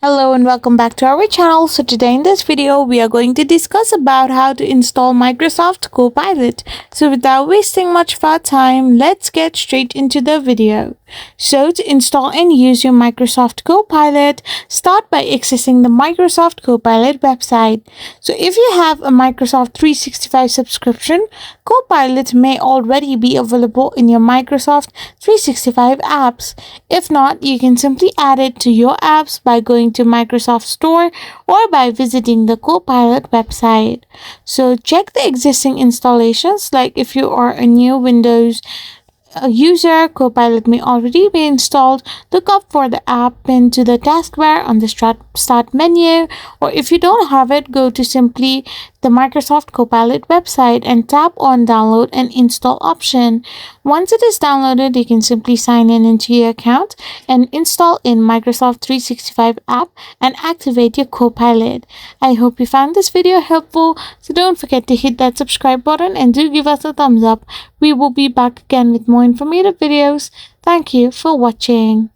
Hello and welcome back to our channel. So today in this video we are going to discuss about how to install Microsoft Copilot. So without wasting much of our time, let's get straight into the video. So to install and use your Microsoft Copilot, start by accessing the Microsoft Copilot website. So if you have a Microsoft 365 subscription, Copilot may already be available in your Microsoft 365 apps. If not, you can simply add it to your apps by going to Microsoft Store or by visiting the Copilot website. So check the existing installations, like if you are a new Windows user, Copilot may already be installed. Look up for the app pinned to the taskbar on the start menu, or if you don't have it, go to simply the Microsoft Copilot website and tap on download and install option. Once it is downloaded, you can simply sign in into your account and install in Microsoft 365 app and activate your Copilot. I hope you found this video helpful, so don't forget to hit that subscribe button and do give us a thumbs up. We will be back again with more informative videos. Thank you for watching.